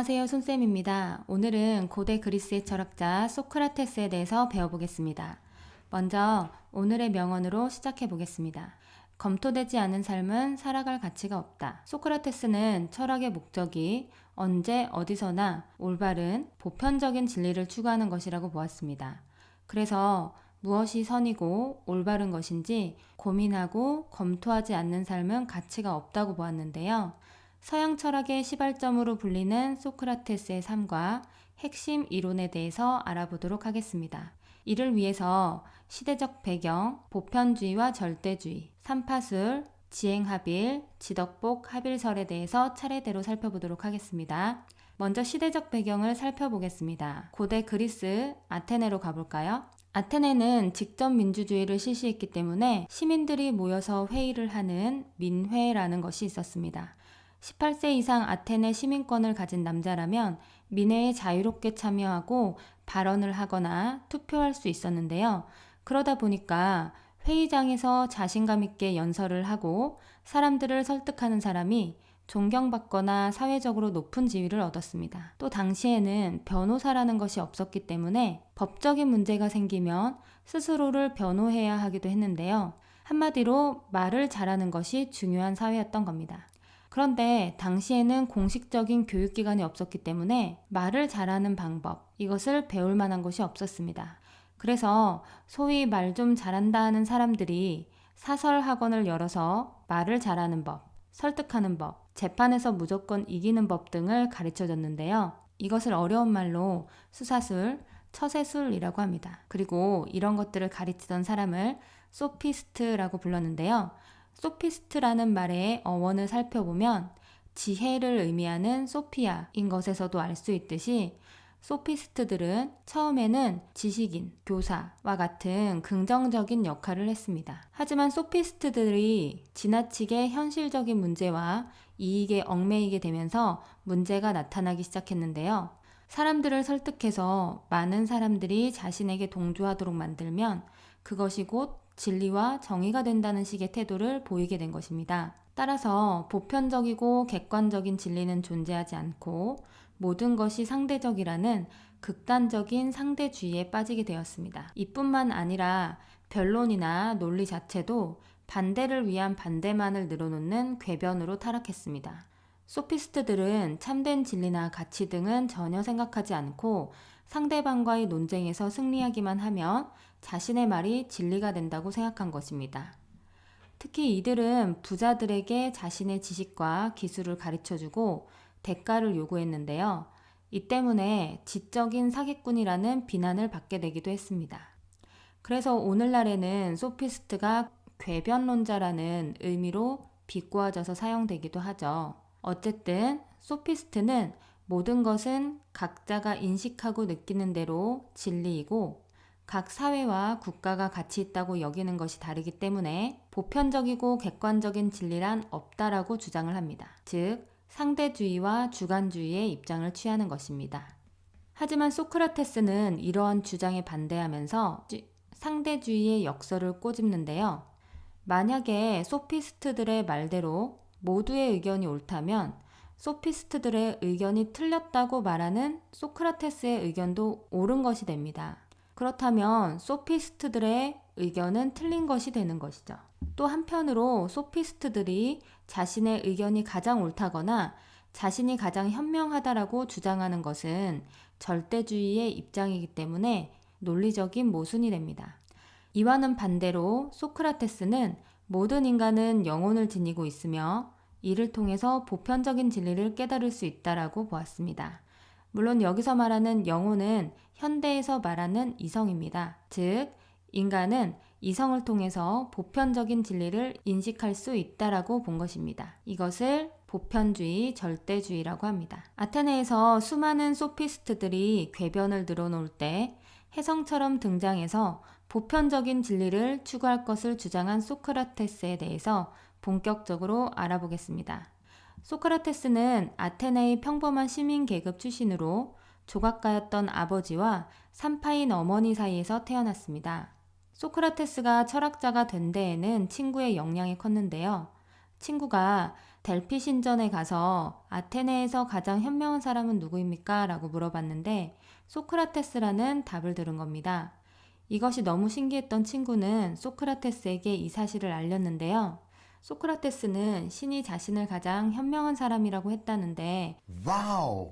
안녕하세요, 손쌤입니다. 오늘은 고대 그리스의 철학자 소크라테스에 대해서 배워보겠습니다. 먼저 오늘의 명언으로 시작해 보겠습니다. 검토되지 않은 삶은 살아갈 가치가 없다. 소크라테스는 철학의 목적이 언제 어디서나 올바른 보편적인 진리를 추구하는 것이라고 보았습니다. 그래서 무엇이 선이고 올바른 것인지 고민하고 검토하지 않는 삶은 가치가 없다고 보았는데요. 서양 철학의 시발점으로 불리는 소크라테스의 삶과 핵심 이론에 대해서 알아보도록 하겠습니다. 이를 위해서 시대적 배경, 보편주의와 절대주의, 삼파술, 지행합일, 지덕복 합일설에 대해서 차례대로 살펴보도록 하겠습니다. 먼저 시대적 배경을 살펴보겠습니다. 고대 그리스 아테네로 가볼까요? 아테네는 직접민주주의를 실시했기 때문에 시민들이 모여서 회의를 하는 민회라는 것이 있었습니다. 18세 이상 아테네 시민권을 가진 남자라면 민회에 자유롭게 참여하고 발언을 하거나 투표할 수 있었는데요. 그러다 보니까 회의장에서 자신감 있게 연설을 하고 사람들을 설득하는 사람이 존경받거나 사회적으로 높은 지위를 얻었습니다. 또 당시에는 변호사라는 것이 없었기 때문에 법적인 문제가 생기면 스스로를 변호해야 하기도 했는데요. 한마디로 말을 잘하는 것이 중요한 사회였던 겁니다. 그런데 당시에는 공식적인 교육기관이 없었기 때문에 말을 잘하는 방법, 이것을 배울 만한 곳이 없었습니다. 그래서 소위 말 좀 잘한다 하는 사람들이 사설 학원을 열어서 말을 잘하는 법, 설득하는 법, 재판에서 무조건 이기는 법 등을 가르쳐줬는데요. 이것을 어려운 말로 수사술, 처세술이라고 합니다. 그리고 이런 것들을 가르치던 사람을 소피스트라고 불렀는데요. 소피스트라는 말의 어원을 살펴보면 지혜를 의미하는 소피아인 것에서도 알 수 있듯이 소피스트들은 처음에는 지식인, 교사와 같은 긍정적인 역할을 했습니다. 하지만 소피스트들이 지나치게 현실적인 문제와 이익에 얽매이게 되면서 문제가 나타나기 시작했는데요. 사람들을 설득해서 많은 사람들이 자신에게 동조하도록 만들면 그것이 곧 진리와 정의가 된다는 식의 태도를 보이게 된 것입니다. 따라서 보편적이고 객관적인 진리는 존재하지 않고 모든 것이 상대적이라는 극단적인 상대주의에 빠지게 되었습니다. 이뿐만 아니라 변론이나 논리 자체도 반대를 위한 반대만을 늘어놓는 궤변으로 타락했습니다. 소피스트들은 참된 진리나 가치 등은 전혀 생각하지 않고 상대방과의 논쟁에서 승리하기만 하면 자신의 말이 진리가 된다고 생각한 것입니다. 특히 이들은 부자들에게 자신의 지식과 기술을 가르쳐주고 대가를 요구했는데요. 이 때문에 지적인 사기꾼이라는 비난을 받게 되기도 했습니다. 그래서 오늘날에는 소피스트가 궤변론자라는 의미로 비꼬아져서 사용되기도 하죠. 어쨌든 소피스트는 모든 것은 각자가 인식하고 느끼는 대로 진리이고 각 사회와 국가가 가치 있다고 여기는 것이 다르기 때문에 보편적이고 객관적인 진리란 없다라고 주장을 합니다. 즉, 상대주의와 주관주의의 입장을 취하는 것입니다. 하지만 소크라테스는 이러한 주장에 반대하면서 상대주의의 역설을 꼬집는데요. 만약에 소피스트들의 말대로 모두의 의견이 옳다면 소피스트들의 의견이 틀렸다고 말하는 소크라테스의 의견도 옳은 것이 됩니다. 그렇다면 소피스트들의 의견은 틀린 것이 되는 것이죠. 또 한편으로 소피스트들이 자신의 의견이 가장 옳다거나 자신이 가장 현명하다라고 주장하는 것은 절대주의의 입장이기 때문에 논리적인 모순이 됩니다. 이와는 반대로 소크라테스는 모든 인간은 영혼을 지니고 있으며 이를 통해서 보편적인 진리를 깨달을 수 있다라고 보았습니다. 물론 여기서 말하는 영혼은 현대에서 말하는 이성입니다. 즉, 인간은 이성을 통해서 보편적인 진리를 인식할 수 있다라고 본 것입니다. 이것을 보편주의, 절대주의라고 합니다. 아테네에서 수많은 소피스트들이 궤변을 늘어놓을 때 혜성처럼 등장해서 보편적인 진리를 추구할 것을 주장한 소크라테스에 대해서 본격적으로 알아보겠습니다. 소크라테스는 아테네의 평범한 시민 계급 출신으로 조각가였던 아버지와 산파인 어머니 사이에서 태어났습니다. 소크라테스가 철학자가 된 데에는 친구의 영향이 컸는데요. 친구가 델피 신전에 가서 아테네에서 가장 현명한 사람은 누구입니까? 라고 물어봤는데 소크라테스라는 답을 들은 겁니다. 이것이 너무 신기했던 친구는 소크라테스에게 이 사실을 알렸는데요. 소크라테스는 신이 자신을 가장 현명한 사람이라고 했다는데 와우.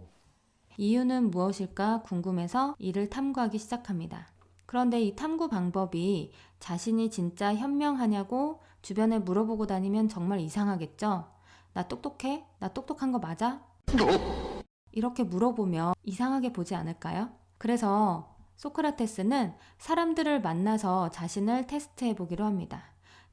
이유는 무엇일까 궁금해서 이를 탐구하기 시작합니다. 그런데 이 탐구 방법이 자신이 진짜 현명하냐고 주변에 물어보고 다니면 정말 이상하겠죠? 나 똑똑해? 나 똑똑한 거 맞아? 이렇게 물어보면 이상하게 보지 않을까요? 그래서 소크라테스는 사람들을 만나서 자신을 테스트해 보기로 합니다.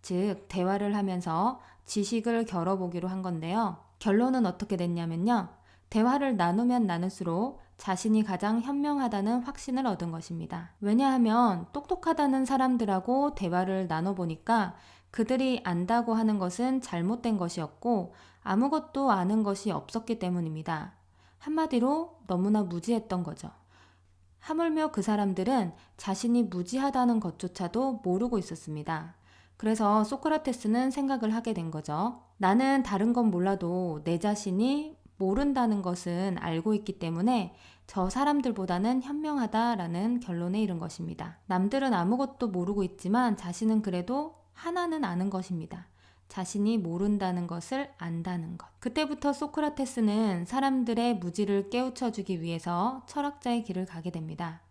즉, 대화를 하면서 지식을 겨뤄보기로 한 건데요. 결론은 어떻게 됐냐면요. 대화를 나누면 나눌수록 자신이 가장 현명하다는 확신을 얻은 것입니다. 왜냐하면 똑똑하다는 사람들하고 대화를 나눠보니까 그들이 안다고 하는 것은 잘못된 것이었고 아무것도 아는 것이 없었기 때문입니다. 한마디로 너무나 무지했던 거죠. 하물며 그 사람들은 자신이 무지하다는 것조차도 모르고 있었습니다. 그래서 소크라테스는 생각을 하게 된 거죠. 나는 다른 건 몰라도 내 자신이 모른다는 것은 알고 있기 때문에 저 사람들보다는 현명하다라는 결론에 이른 것입니다. 남들은 아무것도 모르고 있지만 자신은 그래도 하나는 아는 것입니다. 자신이 모른다는 것을 안다는 것. 그때부터 소크라테스는 사람들의 무지를 깨우쳐주기 위해서 철학자의 길을 가게 됩니다.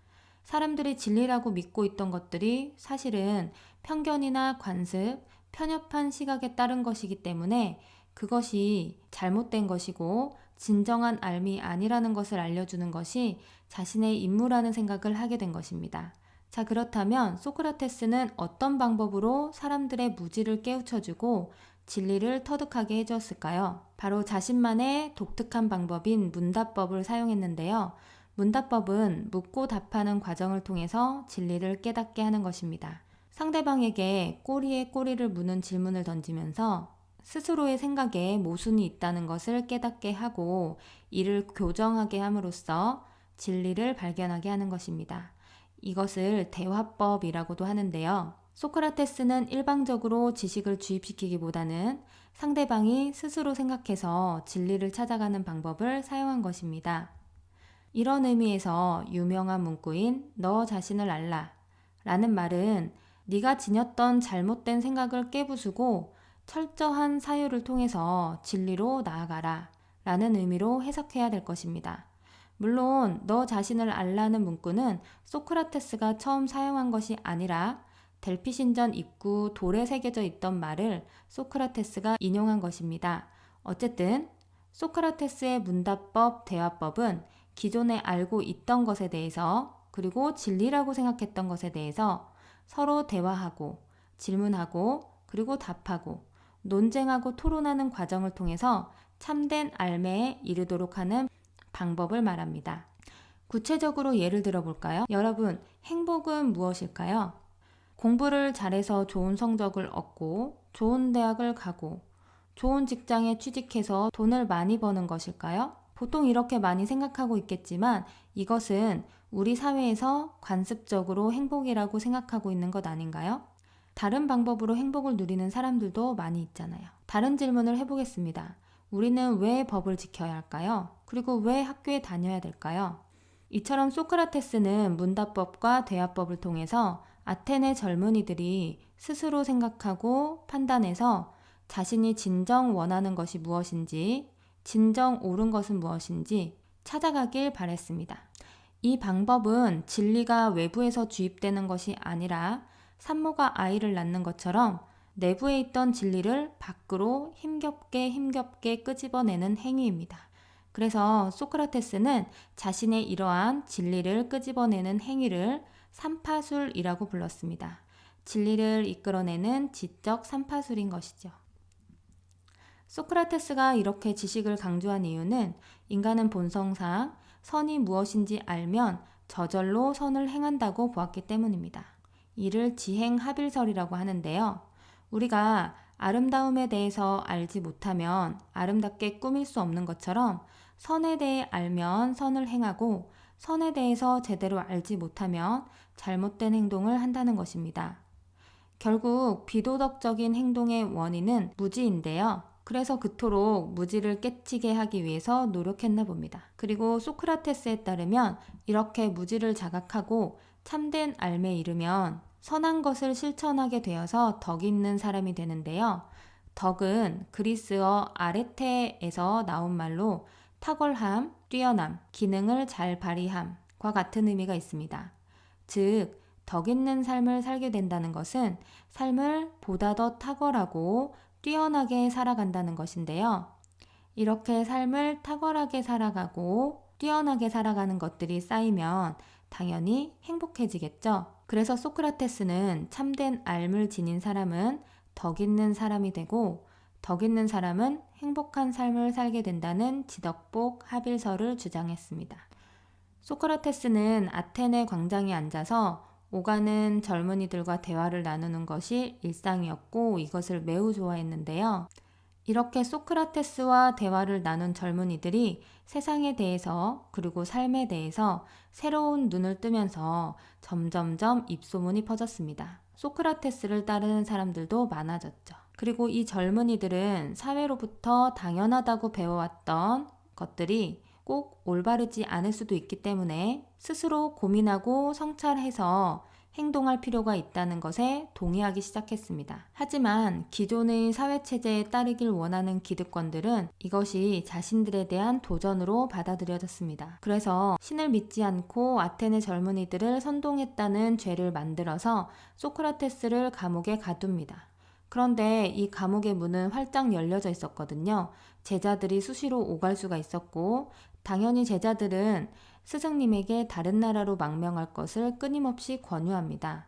사람들이 진리라고 믿고 있던 것들이 사실은 편견이나 관습, 편협한 시각에 따른 것이기 때문에 그것이 잘못된 것이고 진정한 알미 아니라는 것을 알려주는 것이 자신의 임무라는 생각을 하게 된 것입니다. 자, 그렇다면 소크라테스는 어떤 방법으로 사람들의 무지를 깨우쳐주고 진리를 터득하게 해주었을까요? 바로 자신만의 독특한 방법인 문답법을 사용했는데요. 문답법은 묻고 답하는 과정을 통해서 진리를 깨닫게 하는 것입니다. 상대방에게 꼬리에 꼬리를 무는 질문을 던지면서 스스로의 생각에 모순이 있다는 것을 깨닫게 하고 이를 교정하게 함으로써 진리를 발견하게 하는 것입니다. 이것을 대화법이라고도 하는데요. 소크라테스는 일방적으로 지식을 주입시키기보다는 상대방이 스스로 생각해서 진리를 찾아가는 방법을 사용한 것입니다. 이런 의미에서 유명한 문구인 너 자신을 알라 라는 말은 네가 지녔던 잘못된 생각을 깨부수고 철저한 사유를 통해서 진리로 나아가라 라는 의미로 해석해야 될 것입니다. 물론 너 자신을 알라는 문구는 소크라테스가 처음 사용한 것이 아니라 델피 신전 입구 돌에 새겨져 있던 말을 소크라테스가 인용한 것입니다. 어쨌든 소크라테스의 문답법, 대화법은 기존에 알고 있던 것에 대해서 그리고 진리라고 생각했던 것에 대해서 서로 대화하고 질문하고 그리고 답하고 논쟁하고 토론하는 과정을 통해서 참된 알매에 이르도록 하는 방법을 말합니다. 구체적으로 예를 들어 볼까요? 여러분, 행복은 무엇일까요? 공부를 잘해서 좋은 성적을 얻고 좋은 대학을 가고 좋은 직장에 취직해서 돈을 많이 버는 것일까요? 보통 이렇게 많이 생각하고 있겠지만 이것은 우리 사회에서 관습적으로 행복이라고 생각하고 있는 것 아닌가요? 다른 방법으로 행복을 누리는 사람들도 많이 있잖아요. 다른 질문을 해보겠습니다. 우리는 왜 법을 지켜야 할까요? 그리고 왜 학교에 다녀야 될까요? 이처럼 소크라테스는 문답법과 대화법을 통해서 아테네 젊은이들이 스스로 생각하고 판단해서 자신이 진정 원하는 것이 무엇인지, 진정 옳은 것은 무엇인지 찾아가길 바랬습니다. 이 방법은 진리가 외부에서 주입되는 것이 아니라 산모가 아이를 낳는 것처럼 내부에 있던 진리를 밖으로 힘겹게 끄집어내는 행위입니다. 그래서 소크라테스는 자신의 이러한 진리를 끄집어내는 행위를 삼파술이라고 불렀습니다. 진리를 이끌어내는 지적 삼파술인 것이죠. 소크라테스가 이렇게 지식을 강조한 이유는 인간은 본성상 선이 무엇인지 알면 저절로 선을 행한다고 보았기 때문입니다. 이를 지행합일설이라고 하는데요. 우리가 아름다움에 대해서 알지 못하면 아름답게 꾸밀 수 없는 것처럼 선에 대해 알면 선을 행하고 선에 대해서 제대로 알지 못하면 잘못된 행동을 한다는 것입니다. 결국 비도덕적인 행동의 원인은 무지인데요. 그래서 그토록 무지를 깨치게 하기 위해서 노력했나 봅니다. 그리고 소크라테스에 따르면 이렇게 무지를 자각하고 참된 알에 이르면 선한 것을 실천하게 되어서 덕 있는 사람이 되는데요. 덕은 그리스어 아레테에서 나온 말로 탁월함, 뛰어남, 기능을 잘 발휘함과 같은 의미가 있습니다. 즉, 덕 있는 삶을 살게 된다는 것은 삶을 보다 더 탁월하고 뛰어나게 살아간다는 것인데요. 이렇게 삶을 탁월하게 살아가고 뛰어나게 살아가는 것들이 쌓이면 당연히 행복해지겠죠. 그래서 소크라테스는 참된 알을 지닌 사람은 덕 있는 사람이 되고 덕 있는 사람은 행복한 삶을 살게 된다는 지덕복 합일설을 주장했습니다. 소크라테스는 아테네 광장에 앉아서 오가는 젊은이들과 대화를 나누는 것이 일상이었고 이것을 매우 좋아했는데요. 이렇게 소크라테스와 대화를 나눈 젊은이들이 세상에 대해서 그리고 삶에 대해서 새로운 눈을 뜨면서 점점점 입소문이 퍼졌습니다. 소크라테스를 따르는 사람들도 많아졌죠. 그리고 이 젊은이들은 사회로부터 당연하다고 배워왔던 것들이 꼭 올바르지 않을 수도 있기 때문에 스스로 고민하고 성찰해서 행동할 필요가 있다는 것에 동의하기 시작했습니다. 하지만 기존의 사회체제에 따르길 원하는 기득권들은 이것이 자신들에 대한 도전으로 받아들여졌습니다. 그래서 신을 믿지 않고 아테네 젊은이들을 선동했다는 죄를 만들어서 소크라테스를 감옥에 가둡니다. 그런데 이 감옥의 문은 활짝 열려져 있었거든요. 제자들이 수시로 오갈 수가 있었고 당연히 제자들은 스승님에게 다른 나라로 망명할 것을 끊임없이 권유합니다.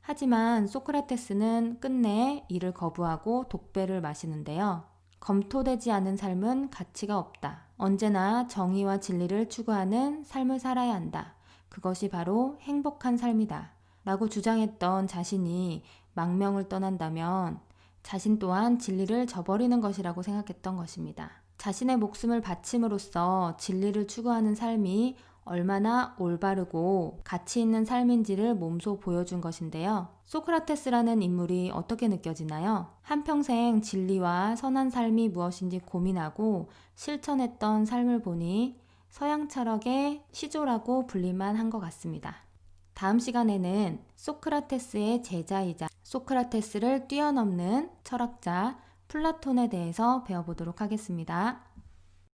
하지만 소크라테스는 끝내 이를 거부하고 독배를 마시는데요. 검토되지 않은 삶은 가치가 없다. 언제나 정의와 진리를 추구하는 삶을 살아야 한다. 그것이 바로 행복한 삶이다. 라고 주장했던 자신이 망명을 떠난다면 자신 또한 진리를 저버리는 것이라고 생각했던 것입니다. 자신의 목숨을 바침으로써 진리를 추구하는 삶이 얼마나 올바르고 가치 있는 삶인지를 몸소 보여준 것인데요. 소크라테스라는 인물이 어떻게 느껴지나요? 한평생 진리와 선한 삶이 무엇인지 고민하고 실천했던 삶을 보니 서양 철학의 시조라고 불릴만 한 것 같습니다. 다음 시간에는 소크라테스의 제자이자 소크라테스를 뛰어넘는 철학자 플라톤에 대해서 배워보도록 하겠습니다.